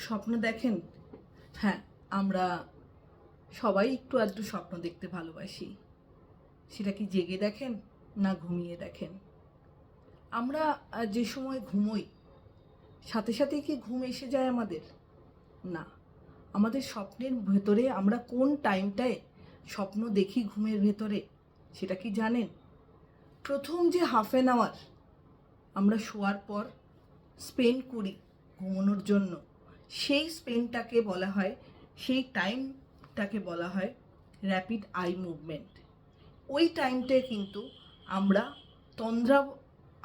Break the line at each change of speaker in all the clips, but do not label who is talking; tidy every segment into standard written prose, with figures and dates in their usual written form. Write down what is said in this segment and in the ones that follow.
স্বপ্ন দেখেন? হ্যাঁ, আমরা সবাই একটু আধটু স্বপ্ন দেখতে ভালোবাসি। সেটা কি জেগে দেখেন না ঘুমিয়ে দেখেন? আমরা যে সময় ঘুমোই, সাথে সাথেই কি ঘুম এসে যায় আমাদের? না। আমাদের স্বপ্নের ভেতরে আমরা কোন টাইমটায় স্বপ্ন দেখি ঘুমের ভেতরে, সেটা কি জানেন? প্রথম যে হাফ অ্যান আওয়ার আমরা শোয়ার পর স্পেন্ড করি ঘুমানোর জন্য, সেই টাইমটাকে বলা হয় র্যাপিড আই মুভমেন্ট। ওই টাইমটায় কিন্তু আমরা তন্দ্রা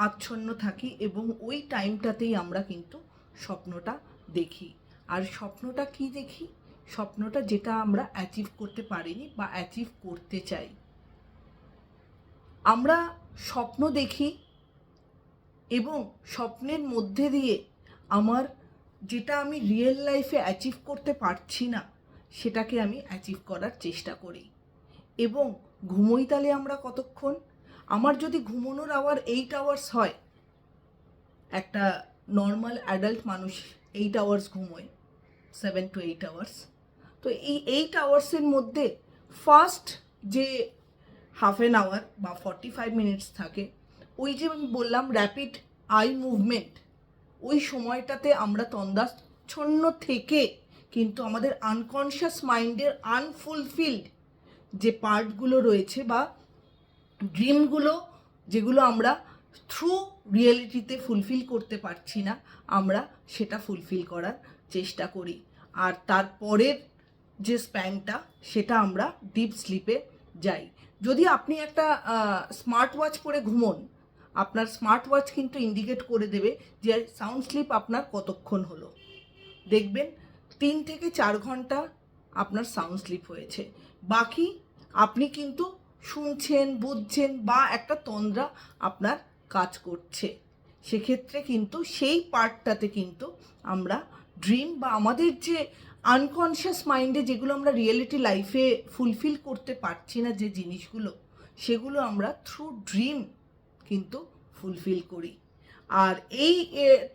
আচ্ছন্ন থাকি এবং ওই টাইমটাতেই আমরা কিন্তু স্বপ্নটা দেখি। আর স্বপ্নটা কি দেখি? স্বপ্নটা যেটা আমরা অ্যাচিভ করতে পারিনি বা অ্যাচিভ করতে চাই। আমরা স্বপ্ন দেখি এবং স্বপ্নের মধ্যে দিয়ে আমার যেটা আমি রিয়েল লাইফে অ্যাচিভ করতে পারছি না, সেটাকে আমি অ্যাচিভ করার চেষ্টা করি। এবং ঘুমোই তাহলে আমরা কতক্ষণ? আমার যদি ঘুমানোর আওয়ার 8 আওয়ার্স হয়, একটা নর্মাল অ্যাডাল্ট মানুষ 8 আওয়ার্স ঘুমোয়, 7 to 8 আওয়ার্স। তো এই 8 আওয়ার্সের মধ্যে ফার্স্ট যে হাফ অ্যান আওয়ার বা 45 মিনিটস থাকে, ওই যে আমি বললাম র্যাপিড আই মুভমেন্ট, ওই সময়টাতে আমরা তন্দ্রাচ্ছন্ন থেকে কিন্তু আমাদের আনকনশিয়াস মাইন্ডের আনফুলফিলড যে পার্টগুলো রয়েছে বা ড্রিমগুলো, যেগুলো আমরা থ্রু রিয়েলিটিতে ফুলফিল করতে পারছি না, আমরা সেটা ফুলফিল করার চেষ্টা করি। আর তারপরের যে স্প্যানটা, সেটা আমরা ডিপ স্লিপে যাই। যদি আপনি একটা স্মার্ট ওয়াচ পরে ঘুমোন, আপনার স্মার্ট ওয়াচ কিন্তু ইন্ডিকেট করে দেবে যে সাউন্ড স্লিপ আপনার কতক্ষণ হলো। দেখবেন 3 থেকে 4 ঘন্টা আপনার সাউন্ড স্লিপ হয়েছে, বাকি আপনি কিন্তু শুনছেন, বুঝছেন বা একটা তন্দ্রা আপনার কাজ করছে। সেক্ষেত্রে কিন্তু সেই পার্টটাতে কিন্তু আমরা ড্রিম বা আমাদের যে আনকনশিয়াস মাইন্ডে যেগুলো আমরা রিয়েলিটি লাইফে ফুলফিল করতে পারছি না যে জিনিসগুলো, সেগুলো আমরা থ্রু ড্রিম কিন্তু ফুলফিল করি। আর এই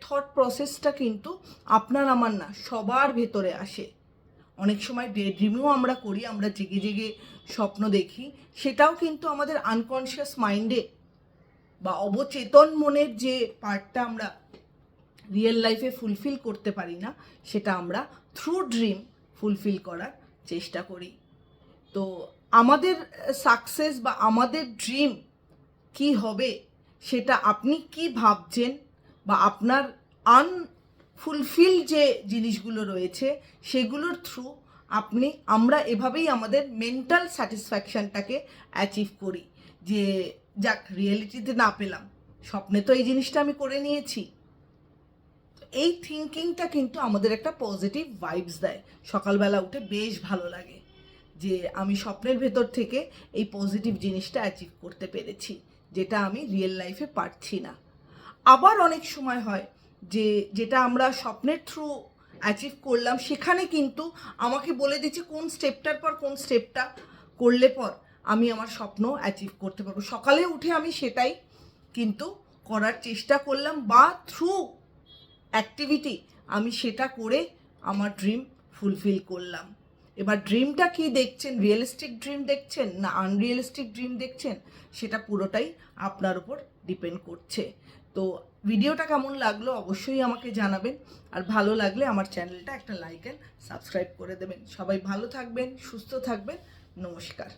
থট প্রসেসটা কিন্তু আপনার আমার না, সবার ভেতরে আসে। অনেক সময় ডে ড্রিমেও আমরা করি, আমরা জেগে জেগে স্বপ্ন দেখি, সেটাও কিন্তু আমাদের আনকনশিয়াস মাইন্ডে বা অবচেতন মনের যে পার্টটা আমরা রিয়েল লাইফে ফুলফিল করতে পারি না, সেটা আমরা থ্রু ড্রিম ফুলফিল করার চেষ্টা করি। তো আমাদের সাকসেস বা আমাদের ড্রিম কি হবে, সেটা আপনি কি ভাবছেন বা আপনার আনফুলফিল যে জিনিসগুলো রয়েছে, সেগুলোর থ্রু আমরা এভাবেই আমাদের মেন্টাল স্যাটিসফ্যাকশানটাকে অ্যাচিভ করি যে যাক, রিয়েলিটিতে না পেলাম, স্বপ্নে তো এই জিনিসটা আমি করে নিয়েছি। এই থিঙ্কিংটা কিন্তু আমাদের একটা পজিটিভ ভাইবস দেয়। সকালবেলা উঠে বেশ ভালো লাগে যে আমি স্বপ্নের ভেতর থেকে এই পজিটিভ জিনিসটা অ্যাচিভ করতে পেরেছি, যেটা আমি রিয়েল লাইফে পারছি না। আবার অনেক সময় হয় যে যেটা আমরা স্বপ্নের থ্রু অ্যাচিভ করলাম, সেখানে কিন্তু আমাকে বলে দিচ্ছে কোন স্টেপটার পর কোন স্টেপটা করলে পর আমি আমার স্বপ্ন অ্যাচিভ করতে পারবো। সকালে উঠে আমি সেটাই কিন্তু করার চেষ্টা করলাম বা থ্রু অ্যাক্টিভিটি আমি সেটা করে আমার ড্রিম ফুলফিল করলাম। এবার ড্রিমটা কি দেখছেন, রিয়েলিস্টিক ড্রিম দেখছেন না আনরিয়েলিস্টিক ড্রিম দেখছেন, সেটা পুরোটাই আপনার উপর ডিপেন্ড করছে। তো ভিডিওটা কেমন লাগলো অবশ্যই আমাকে জানাবেন, আর ভালো লাগলে আমার চ্যানেলটা একটা লাইক অ্যান্ড সাবস্ক্রাইব করে দেবেন। সবাই ভালো থাকবেন, সুস্থ থাকবেন, নমস্কার।